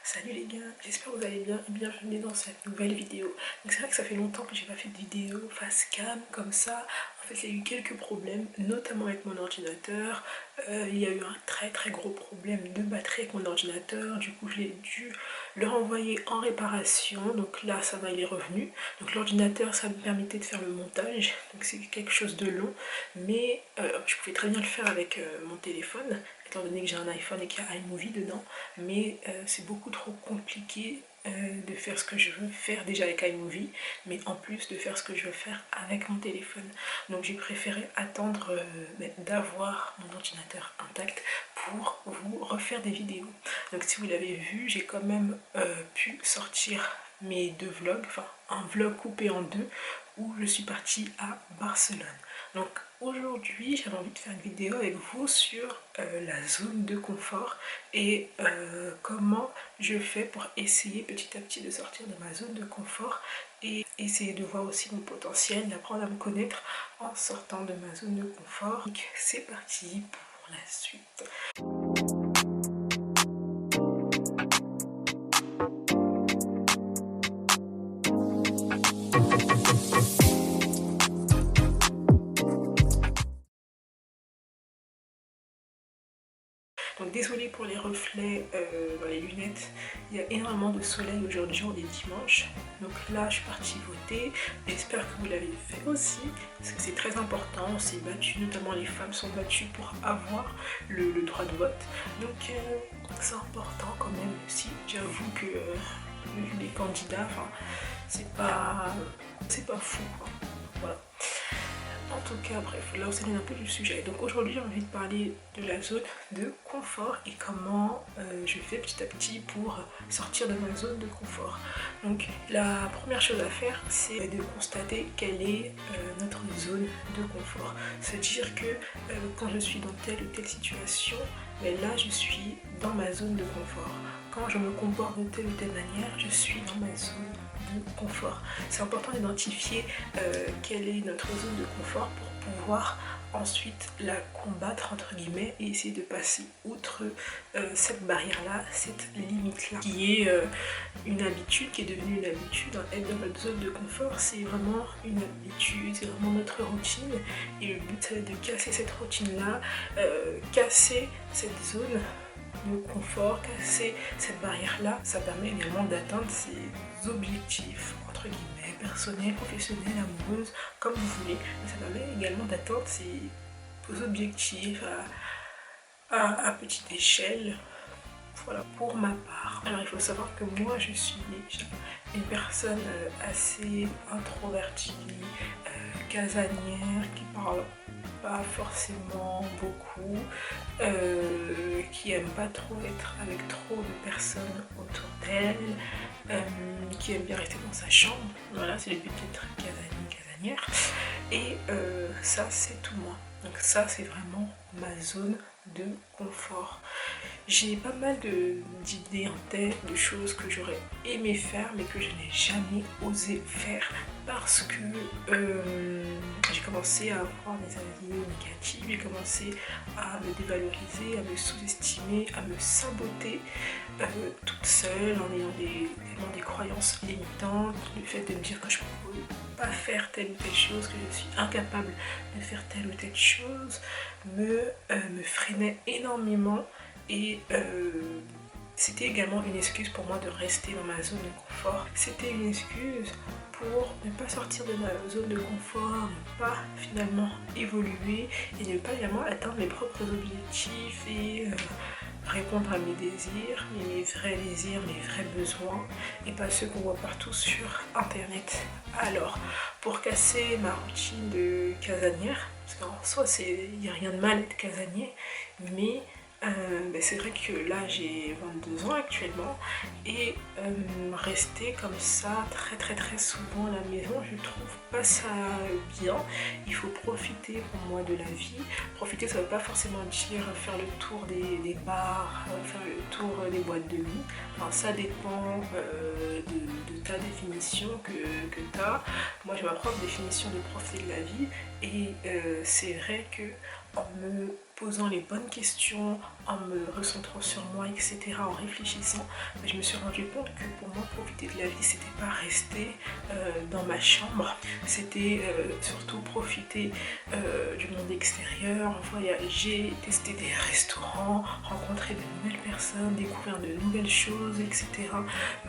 Salut les gars, j'espère que vous allez bien et bienvenue dans cette nouvelle vidéo. Donc c'est vrai que ça fait longtemps que j'ai pas fait de vidéo face cam comme ça. En fait il y a eu quelques problèmes, notamment avec mon ordinateur. Il y a eu un très gros problème de batterie avec mon ordinateur. Du coup je l'ai dû le renvoyer en réparation. Donc là ça va, il est revenu. Donc l'ordinateur ça me permettait de faire le montage. Donc c'est quelque chose de long. Mais je pouvais très bien le faire avec mon téléphone, étant donné que j'ai un iPhone et qu'il y a iMovie dedans. Mais c'est beaucoup trop compliqué de faire ce que je veux faire déjà avec iMovie, mais en plus de faire ce que je veux faire avec mon téléphone. Donc j'ai préféré attendre d'avoir mon ordinateur intact pour vous refaire des vidéos. Donc si vous l'avez vu, j'ai quand même pu sortir mes deux vlogs, enfin un vlog coupé en deux où je suis partie à Barcelone. Donc aujourd'hui j'avais envie de faire une vidéo avec vous sur la zone de confort et comment je fais pour essayer petit à petit de sortir de ma zone de confort et essayer de voir aussi mon potentiel, d'apprendre à me connaître en sortant de ma zone de confort. Donc c'est parti pour la suite. Donc désolée pour les reflets dans les lunettes, il y a énormément de soleil aujourd'hui, on est dimanche. Donc là je suis partie voter, j'espère que vous l'avez fait aussi, parce que c'est très important, on s'est battu, notamment les femmes sont battues pour avoir le droit de vote. Donc c'est important quand même aussi, j'avoue que les candidats, c'est pas fou quoi. Voilà. En tout cas, bref, là on s'éloigne un peu du sujet. Donc aujourd'hui j'ai envie de parler de la zone de confort et comment je fais petit à petit pour sortir de ma zone de confort. Donc la première chose à faire, c'est de constater quelle est notre zone de confort. C'est-à-dire que quand je suis dans telle ou telle situation, mais là je suis dans ma zone de confort. Quand je me comporte de telle ou telle manière, je suis dans ma zone de confort. C'est important d'identifier quelle est notre zone de confort pour pouvoir ensuite la combattre entre guillemets et essayer de passer outre cette barrière là, cette limite là qui est une habitude, qui est devenue une habitude. Être dans notre zone de confort, c'est vraiment une habitude, c'est vraiment notre routine et le but c'est de casser cette routine là, casser cette zone de confort, casser cette barrière là. Ça permet également d'atteindre ses objectifs entre guillemets personnels, professionnels, amoureuses, comme vous voulez, mais ça permet également d'atteindre ses objectifs à petite échelle. Voilà pour ma part. Alors il faut savoir que moi je suis déjà une personne assez introvertie, casanière, qui parle pas forcément beaucoup, qui aime pas trop être avec trop de personnes autour d'elle, qui aime bien rester dans sa chambre. Voilà, c'est le but d'être casanière. Et ça c'est tout moi. Donc ça c'est vraiment ma zone de confort. J'ai pas mal d'idées en tête, de choses que j'aurais aimé faire mais que je n'ai jamais osé faire parce que j'ai commencé à avoir des avis négatifs, j'ai commencé à me dévaloriser, à me sous-estimer, à me saboter toute seule en ayant tellement des croyances limitantes, le fait de me dire que je ne peux pas faire telle ou telle chose, que je suis incapable de faire telle ou telle chose, me freinait énormément. Et c'était également une excuse pour moi de rester dans ma zone de confort. C'était une excuse pour ne pas sortir de ma zone de confort, ne pas finalement évoluer et ne pas également atteindre mes propres objectifs et répondre à mes désirs, mes vrais désirs, mes vrais besoins et pas ceux qu'on voit partout sur internet. Alors, pour casser ma routine de casanière, parce qu'en soi il n'y a rien de mal d'être casanier, mais c'est vrai que là j'ai 22 ans actuellement et rester comme ça très souvent à la maison, je trouve pas ça bien. Il faut profiter pour moi de la vie. Profiter, ça veut pas forcément dire faire le tour des bars, faire le tour des boîtes de nuit. Enfin, ça dépend de ta définition que tu as. Moi j'ai ma propre définition de profiter de la vie et c'est vrai que en me posant les bonnes questions, en me recentrant sur moi, etc., en réfléchissant, je me suis rendu compte que pour moi, profiter de la vie, c'était pas rester dans ma chambre, c'était surtout profiter du monde extérieur, voyager, tester des restaurants, rencontrer de nouvelles personnes, découvrir de nouvelles choses, etc.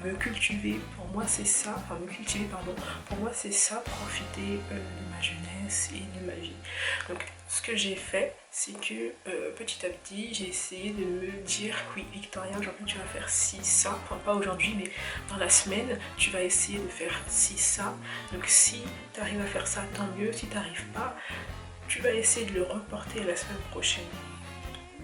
Me cultiver, pour moi c'est ça, enfin me cultiver pardon, pour moi c'est ça, profiter de ma jeunesse et de ma vie. Donc ce que j'ai fait, c'est que petit à petit j'ai essayé de me dire oui Victoria, aujourd'hui tu vas faire ci, ça, enfin pas aujourd'hui mais dans la semaine tu vas essayer de faire ci, ça. Donc si tu arrives à faire ça, tant mieux, si tu n'arrives pas, tu vas essayer de le reporter à la semaine prochaine.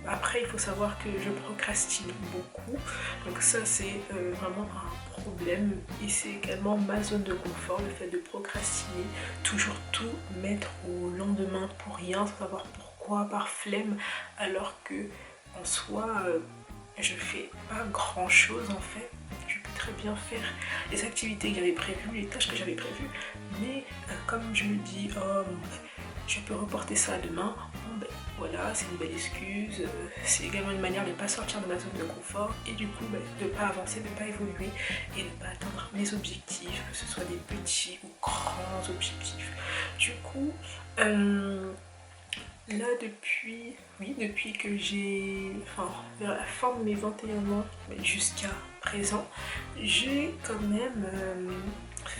Après il faut savoir que je procrastine beaucoup, donc ça c'est vraiment un problème et c'est également ma zone de confort, le fait de procrastiner, toujours tout mettre au lendemain pour rien, sans savoir pourquoi, par flemme, alors que en soi je fais pas grand chose en fait. Je peux très bien faire les activités que j'avais prévues, les tâches que j'avais prévues, mais comme je me dis oh je peux reporter ça à demain, bon ben voilà, c'est une belle excuse, c'est également une manière de ne pas sortir de ma zone de confort et du coup ben, de ne pas avancer, de ne pas évoluer et de ne pas atteindre mes objectifs, que ce soit des petits ou grands objectifs. Du coup, là depuis que j'ai, vers la fin de mes 21 ans jusqu'à présent, j'ai quand même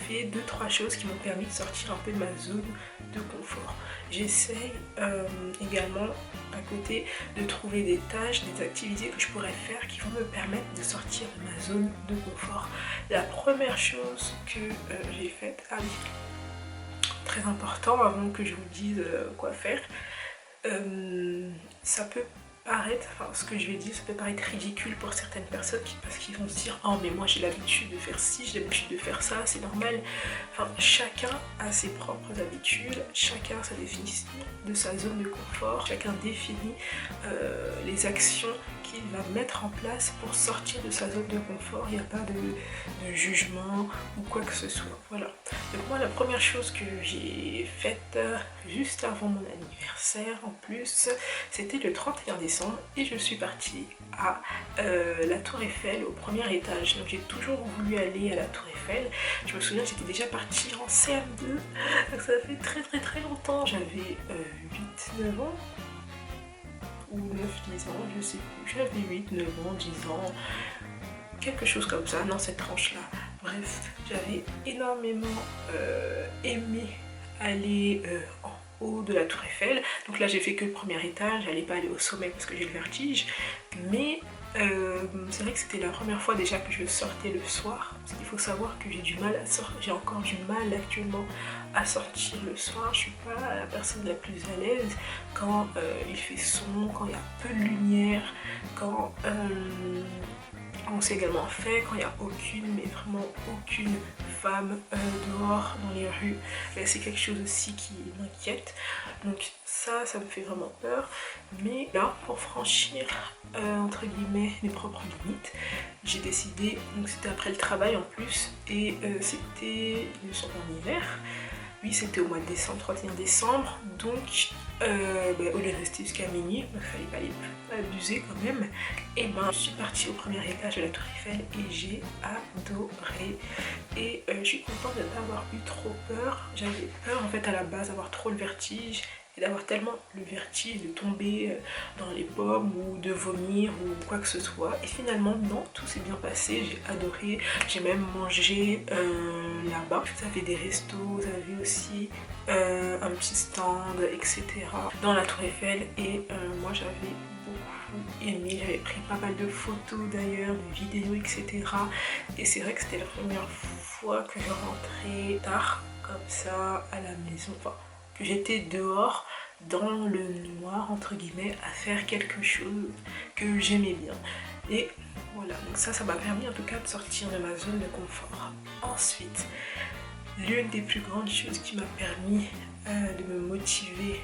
fait 2-3 choses qui m'ont permis de sortir un peu de ma zone de confort. J'essaye également à côté de trouver des tâches, des activités que je pourrais faire qui vont me permettre de sortir de ma zone de confort. La première chose que j'ai faite, très important avant que je vous dise quoi faire, ça peut paraître, ce que je vais dire, ça peut paraître ridicule pour certaines personnes parce qu'ils vont se dire oh mais moi j'ai l'habitude de faire ci, j'ai l'habitude de faire ça, c'est normal. Chacun a ses propres habitudes, chacun a sa définition de sa zone de confort, chacun définit les actions qu'il va mettre en place pour sortir de sa zone de confort. Il n'y a pas de jugement ou quoi que ce soit. Voilà. Donc moi la première chose que j'ai faite juste avant mon anniversaire en plus, c'était le 31 décembre et je suis partie à la Tour Eiffel au premier étage. Donc j'ai toujours voulu aller à la Tour Eiffel. Je me souviens que j'étais déjà partie en CM2, donc ça fait très longtemps. J'avais 8-9 ans ou 9-10 ans, je sais plus. J'avais 8-9 ans, 10 ans, quelque chose comme ça, dans cette tranche là. Bref, j'avais énormément aimé aller en haut de la Tour Eiffel. Donc là j'ai fait que le premier étage, j'allais pas aller au sommet parce que j'ai le vertige, mais c'est vrai que c'était la première fois déjà que je sortais le soir, parce qu'il faut savoir que j'ai du mal à sortir, j'ai encore du mal actuellement à sortir le soir. Je suis pas la personne la plus à l'aise quand il fait sombre, quand il y a peu de lumière, quand on s'est également fait quand il n'y a aucune, mais vraiment aucune femme dehors dans les rues. C'est quelque chose aussi qui m'inquiète. Donc ça me fait vraiment peur. Mais là, pour franchir entre guillemets mes propres limites, j'ai décidé, donc c'était après le travail en plus, et c'était en hiver. Oui, c'était au mois de décembre, 31 décembre, donc au lieu de rester jusqu'à minuit, il ne fallait pas les abuser quand même, et je suis partie au premier étage de la Tour Eiffel et j'ai adoré, et je suis contente de ne pas avoir eu trop peur. J'avais peur en fait à la base d'avoir trop le vertige, et d'avoir tellement le vertige de tomber dans les pommes ou de vomir ou quoi que ce soit, et finalement non, tout s'est bien passé, j'ai adoré. J'ai même mangé là-bas, vous avez des restos, vous avez aussi un petit stand, etc. dans la Tour Eiffel, et moi j'avais beaucoup aimé, j'avais pris pas mal de photos d'ailleurs, de vidéos, etc. Et c'est vrai que c'était la première fois que je rentrais tard comme ça à la maison, que j'étais dehors dans le noir entre guillemets à faire quelque chose que j'aimais bien. Et voilà, donc ça m'a permis en tout cas de sortir de ma zone de confort. Ensuite, l'une des plus grandes choses qui m'a permis de me motiver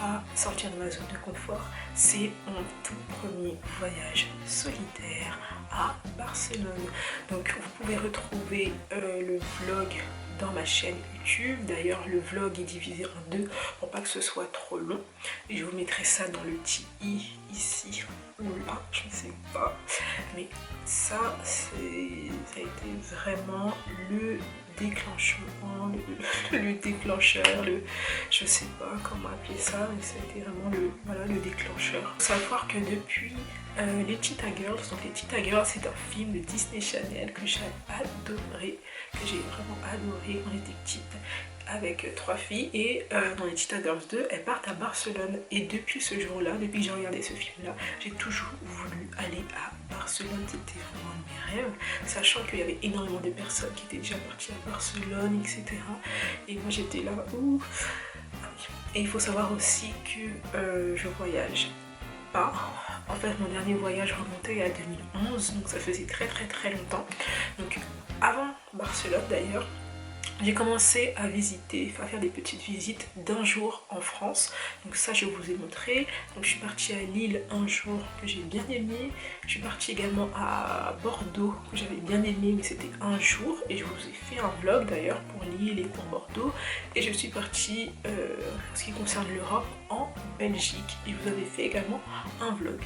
à sortir de ma zone de confort, c'est mon tout premier voyage solitaire à Barcelone. Donc vous pouvez retrouver le vlog dans ma chaîne YouTube. D'ailleurs le vlog est divisé en deux pour pas que ce soit trop long. Et je vous mettrai ça dans le petit i ici ou là, je ne sais pas. Mais ça a été vraiment le déclenchement, le déclencheur, je sais pas comment appeler ça, mais ça a été vraiment le déclencheur. Il faut savoir que depuis les Cheetah Girls, donc les Cheetah Girls c'est un film de Disney Channel que j'ai adoré, que j'ai vraiment adoré quand j'étais petite, avec 3 filles, et dans les Cheetah Girls 2 elles partent à Barcelone, et depuis ce jour là, depuis que j'ai regardé ce film là, j'ai toujours voulu aller à Barcelone. C'était vraiment un de mes rêves, sachant qu'il y avait énormément de personnes qui étaient déjà parties à Barcelone, etc. Et moi j'étais là, ouh. Et il faut savoir aussi que je voyage pas. En fait mon dernier voyage remontait à 2011, donc ça faisait très longtemps. Donc avant Barcelone d'ailleurs, j'ai commencé à visiter, à faire des petites visites d'un jour en France. Donc ça je vous ai montré. Donc je suis partie à Lille un jour que j'ai bien aimé. Je suis partie également à Bordeaux que j'avais bien aimé, mais c'était un jour. Et je vous ai fait un vlog d'ailleurs pour Lille et pour Bordeaux. Et je suis partie, en ce qui concerne l'Europe, en Belgique. Et je vous avais fait également un vlog.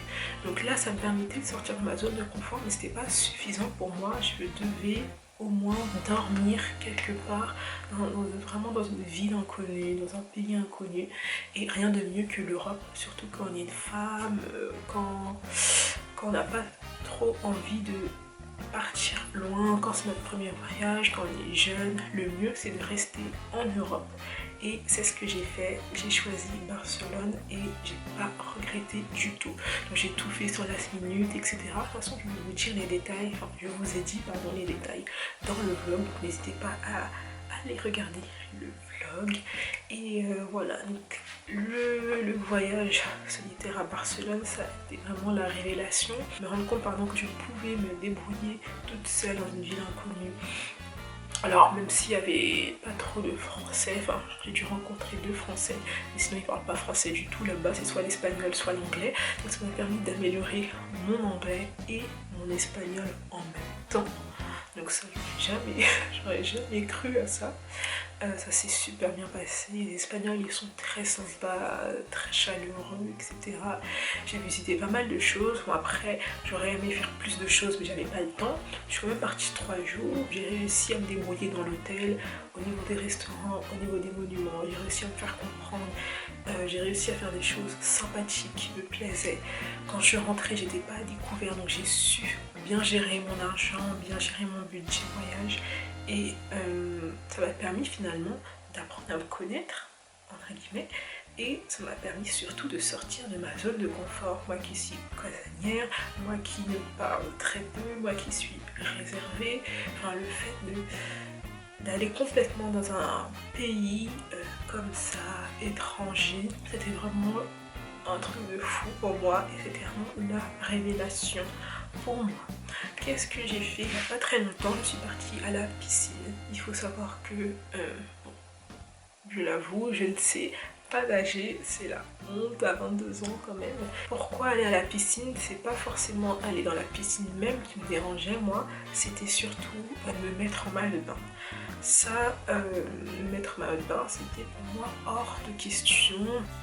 Donc là ça me permettait de sortir de ma zone de confort, mais c'était pas suffisant pour moi. Je devais au moins dormir quelque part, vraiment dans une ville inconnue, dans un pays inconnu. Et rien de mieux que l'Europe, surtout quand on est une femme, quand on n'a pas trop envie de partir loin, quand c'est notre premier voyage, quand on est jeune. Le mieux c'est de rester en Europe. Et c'est ce que j'ai fait, j'ai choisi Barcelone et j'ai pas regretté du tout. Donc j'ai tout fait sur la minute, etc. De toute façon je vais vous dire les détails, enfin je vous ai dit pardon les détails dans le vlog, donc n'hésitez pas à aller regarder le vlog. Et voilà, donc le voyage solitaire à Barcelone, ça a été vraiment la révélation. Me rendre compte pardon que je pouvais me débrouiller toute seule dans une ville inconnue. Alors même s'il n'y avait pas trop de français, enfin j'ai dû rencontrer 2 français, mais sinon ils ne parlent pas français du tout là-bas, c'est soit l'espagnol soit l'anglais. Donc ça m'a permis d'améliorer mon anglais et mon espagnol en même temps. Donc ça j'aurais jamais cru à ça. Ça s'est super bien passé, les Espagnols ils sont très sympas, très chaleureux, etc. J'ai visité pas mal de choses. Bon après j'aurais aimé faire plus de choses mais j'avais pas le temps. Je suis quand même partie 3 jours, j'ai réussi à me débrouiller dans l'hôtel, au niveau des restaurants, au niveau des monuments, j'ai réussi à me faire comprendre, j'ai réussi à faire des choses sympathiques qui me plaisaient. Quand je suis rentrée j'étais pas à découvert, donc j'ai su bien gérer mon argent, bien gérer mon budget voyage. Et ça m'a permis finalement d'apprendre à me connaître, entre guillemets, et ça m'a permis surtout de sortir de ma zone de confort. Moi qui suis casanière, moi qui ne parle très peu, moi qui suis réservée, enfin le fait d'aller complètement dans un pays comme ça, étranger, c'était vraiment un truc de fou pour moi et c'était vraiment la révélation pour moi. Qu'est-ce que j'ai fait il n'y a pas très longtemps? Je suis partie à la piscine. Il faut savoir que, bon, je l'avoue, je ne sais pas nager, c'est la honte à 22 ans quand même. Pourquoi aller à la piscine? C'est pas forcément aller dans la piscine même qui me dérangeait moi, c'était surtout me mettre en maillot de bain. Ça, me mettre en maillot de bain, c'était pour moi hors de question.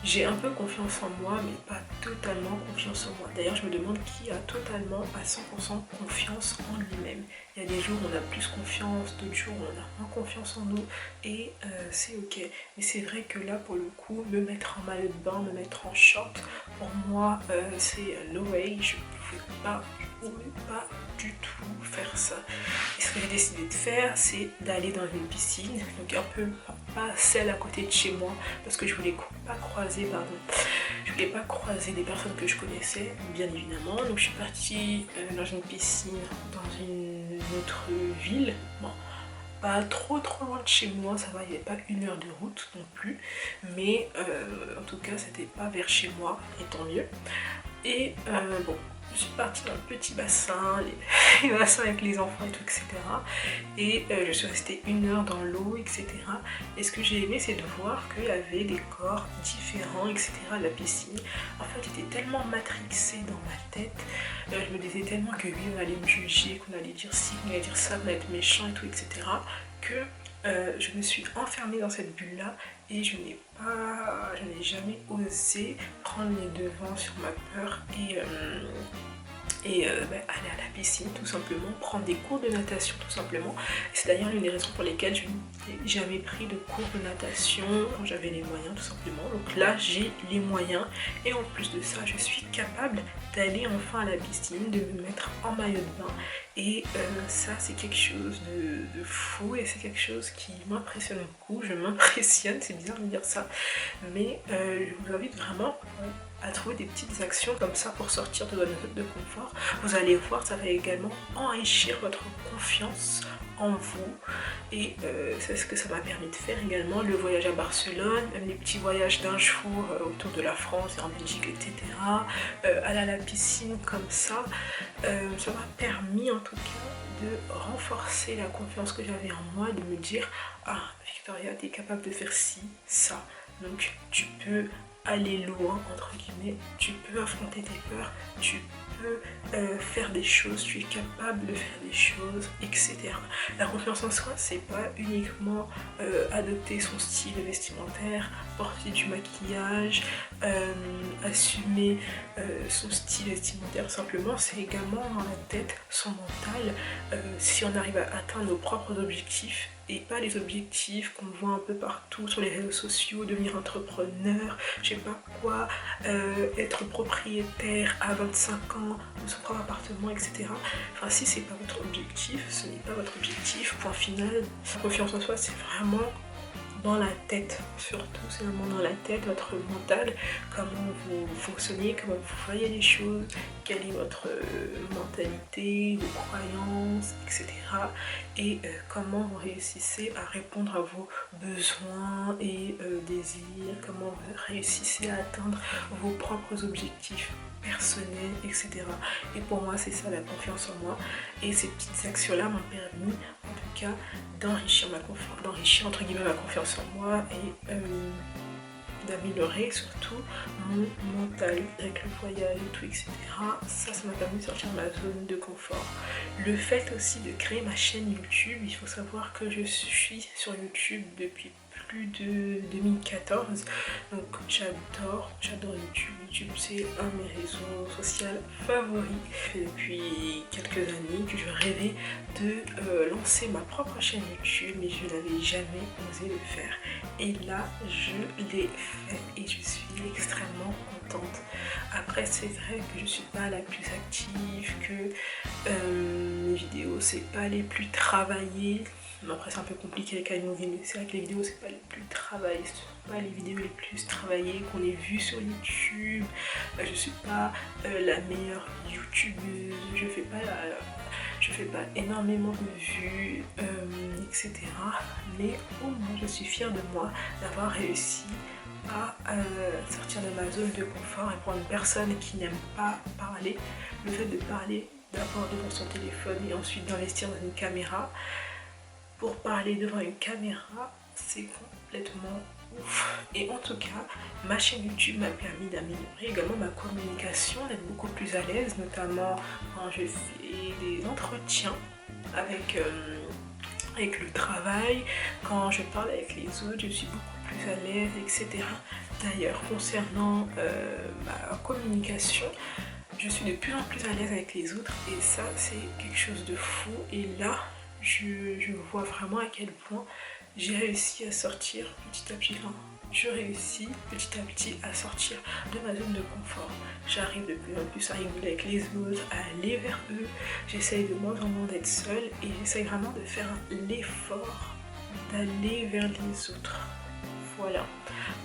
J'ai un peu confiance en moi, mais pas totalement confiance en moi. D'ailleurs, je me demande qui a totalement à 100% confiance en lui-même. Il y a des jours où on a plus confiance, d'autres jours où on a moins confiance en nous, et c'est ok. Mais c'est vrai que là, pour le coup, me mettre en maillot de bain, me mettre en short, pour moi, c'est no way. Je ne pouvais pas du tout faire ça. Et ce que j'ai décidé de faire, c'est d'aller dans une piscine, donc un peu pas celle à côté de chez moi, parce que je voulais pas croiser, je voulais pas croiser des personnes que je connaissais, bien évidemment. Donc je suis partie dans une piscine dans une autre ville. Bon, pas trop loin de chez moi, ça va, il n'y avait pas 1 heure de route non plus, mais en tout cas c'était pas vers chez moi, et tant mieux. Et bon, je suis partie dans le petit bassin, les bassins avec les enfants et tout, etc. Et je suis restée 1 heure dans l'eau, etc. Et ce que j'ai aimé, c'est de voir qu'il y avait des corps différents, etc. à la piscine. En fait, j'étais tellement matrixée dans ma tête. Je me disais tellement que oui, on allait me juger, qu'on allait dire ci, qu'on allait dire ça, qu'on allait être méchant et tout, etc. Que je me suis enfermée dans cette bulle-là et je n'ai jamais osé prendre les devants sur ma peur et aller à la piscine tout simplement, prendre des cours de natation tout simplement. C'est d'ailleurs l'une des raisons pour lesquelles je n'ai jamais pris de cours de natation quand j'avais les moyens tout simplement. Donc là j'ai les moyens et en plus de ça je suis capable d'aller enfin à la piscine, de me mettre en maillot de bain et ça c'est quelque chose de fou et c'est quelque chose qui m'impressionne beaucoup. Je m'impressionne, c'est bizarre de dire ça, mais je vous invite vraiment à trouver des petites actions comme ça pour sortir de votre zone de confort. Vous allez voir, ça va également enrichir votre confiance en vous et c'est ce que ça m'a permis de faire également, le voyage à Barcelone, même les petits voyages d'un jour autour de la France et en Belgique, etc. Aller à la piscine comme ça, ça m'a permis en tout cas de renforcer la confiance que j'avais en moi, de me dire ah Victoria, tu es capable de faire ci, ça, donc tu peux aller loin entre guillemets, tu peux affronter tes peurs, tu peux faire des choses, tu es capable de faire des choses, etc. La confiance en soi, c'est pas uniquement adopter son style vestimentaire, porter du maquillage, assumer son style vestimentaire simplement, c'est également dans la tête, son mental, si on arrive à atteindre nos propres objectifs et pas les objectifs qu'on voit un peu partout sur les réseaux sociaux, devenir entrepreneur, je sais pas quoi, être propriétaire à 25 ans de son propre appartement, etc. Enfin, si c'est pas votre objectif, ce n'est pas votre objectif, point final. La confiance en soi, c'est vraiment dans la tête, surtout c'est vraiment dans la tête, votre mental, comment vous fonctionnez, comment vous voyez les choses, quelle est votre mentalité, vos croyances, etc. Et comment vous réussissez à répondre à vos besoins et désirs, comment vous réussissez à atteindre vos propres objectifs personnels, etc. Et pour moi, c'est ça la confiance en moi. Et ces petites actions-là m'ont permis, en tout cas, d'enrichir entre guillemets ma confiance en moi et d'améliorer surtout mon mental avec le voyage et tout, etc. Ça m'a permis de sortir de ma zone de confort. Le fait aussi de créer ma chaîne YouTube, il faut savoir que je suis sur YouTube depuis plus de 2014, donc j'adore YouTube. YouTube c'est un de mes réseaux sociaux favoris. Depuis quelques années que je rêvais de lancer ma propre chaîne YouTube, mais je n'avais jamais osé le faire. Et là je l'ai fait et je suis extrêmement contente. Après c'est vrai que je suis pas la plus active, que mes vidéos c'est pas les plus travaillées. Après c'est un peu compliqué avec iMovie, mais c'est vrai que les vidéos c'est pas les plus travaillées, c'est pas les vidéos les plus travaillées qu'on ait vues sur YouTube. Je suis pas la meilleure youtubeuse, je fais pas énormément de vues, etc. Mais au moins je suis fière de moi d'avoir réussi à sortir de ma zone de confort. Et pour une personne qui n'aime pas parler, le fait de parler d'abord devant son téléphone et ensuite d'investir dans une caméra, pour parler devant une caméra, c'est complètement ouf. Et en tout cas, ma chaîne YouTube m'a permis d'améliorer également ma communication, d'être beaucoup plus à l'aise, notamment quand je fais des entretiens avec le travail, quand je parle avec les autres, je suis beaucoup plus à l'aise, etc. D'ailleurs, concernant ma communication, je suis de plus en plus à l'aise avec les autres et ça, c'est quelque chose de fou. Et là, je vois vraiment à quel point j'ai réussi à sortir petit à petit. Je réussis petit à petit à sortir de ma zone de confort. J'arrive de plus en plus à rigoler avec les autres, à aller vers eux. J'essaye de moins en moins d'être seule et j'essaye vraiment de faire l'effort d'aller vers les autres. Voilà.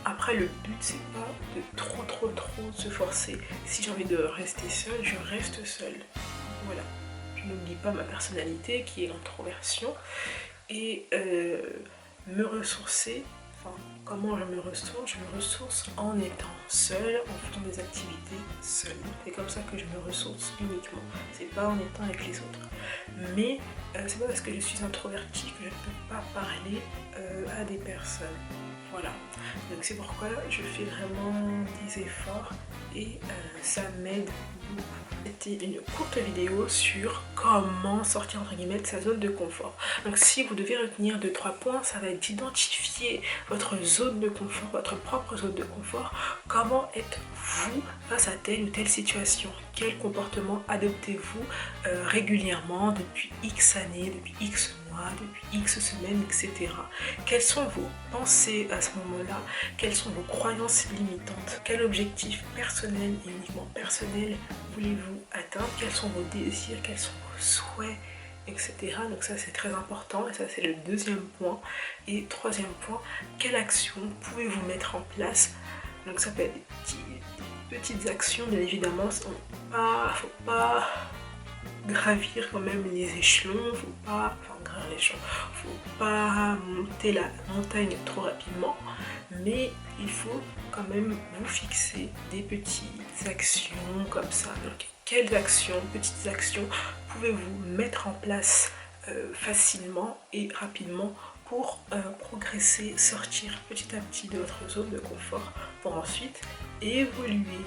Après, le but c'est pas de trop se forcer. Si j'ai envie de rester seule, je reste seule. Voilà. Je n'oublie pas ma personnalité qui est l'introversion et me ressourcer Enfin, comment je me ressource? Je me ressource en étant seule, en faisant des activités seule. C'est comme ça que je me ressource uniquement. C'est pas en étant avec les autres. Mais c'est pas parce que je suis introvertie que je ne peux pas parler à des personnes. Voilà. Donc c'est pourquoi je fais vraiment des efforts et ça m'aide beaucoup. C'était une courte vidéo sur comment sortir entre guillemets de sa zone de confort. Donc si vous devez retenir 2-3 points, ça va être d'identifier votre zone de confort, votre propre zone de confort. Comment êtes-vous face à telle ou telle situation? Quel comportement adoptez-vous régulièrement depuis X années, depuis X mois, depuis X semaines, etc. Quelles sont vos pensées à ce moment-là? Quelles sont vos croyances limitantes? Quel objectif personnel et uniquement personnel voulez-vous atteindre? Quels sont vos désirs? Quels sont vos souhaits, etc. Donc ça c'est très important et ça c'est le deuxième point. Et troisième point, quelle action pouvez-vous mettre en place? Donc ça peut être des petites actions, bien évidemment. Faut pas gravir quand même les échelons, faut pas monter la montagne trop rapidement, mais il faut quand même vous fixer des petites actions comme ça. Donc quelles actions, petites actions pouvez-vous mettre en place facilement et rapidement pour progresser, sortir petit à petit de votre zone de confort pour ensuite évoluer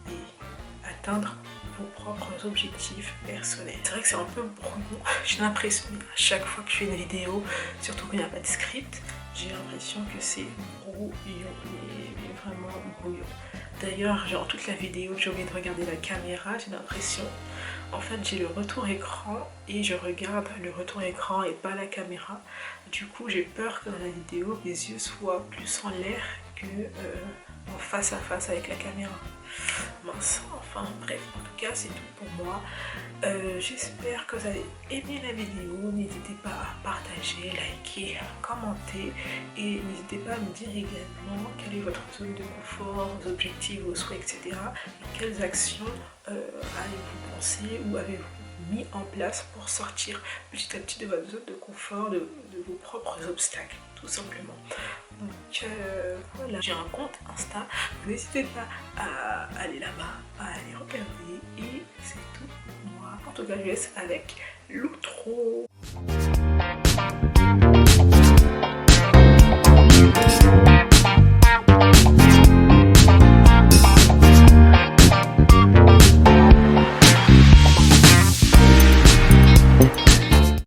et atteindre vos propres objectifs personnels. C'est vrai que c'est un peu brouillon, j'ai l'impression à chaque fois que je fais une vidéo, surtout quand il n'y a pas de script, j'ai l'impression que c'est brouillon, mais vraiment brouillon. D'ailleurs, genre toute la vidéo, j'ai oublié de regarder la caméra, j'ai l'impression. En fait, j'ai le retour écran et je regarde le retour écran et pas la caméra. Du coup, j'ai peur que dans la vidéo, mes yeux soient plus en l'air que en face à face avec la caméra. Mince, enfin bref, en tout cas c'est tout pour moi. J'espère que vous avez aimé la vidéo. N'hésitez pas à partager, liker, commenter et n'hésitez pas à me dire également quelle est votre zone de confort, vos objectifs, vos souhaits, etc. Et quelles actions avez-vous pensé ou avez-vous mis en place pour sortir petit à petit de votre zone de confort, de vos propres obstacles, tout simplement. Donc voilà, j'ai un compte Insta, n'hésitez pas à aller là-bas, à aller regarder et c'est tout pour moi. En tout cas, je laisse avec l'outro.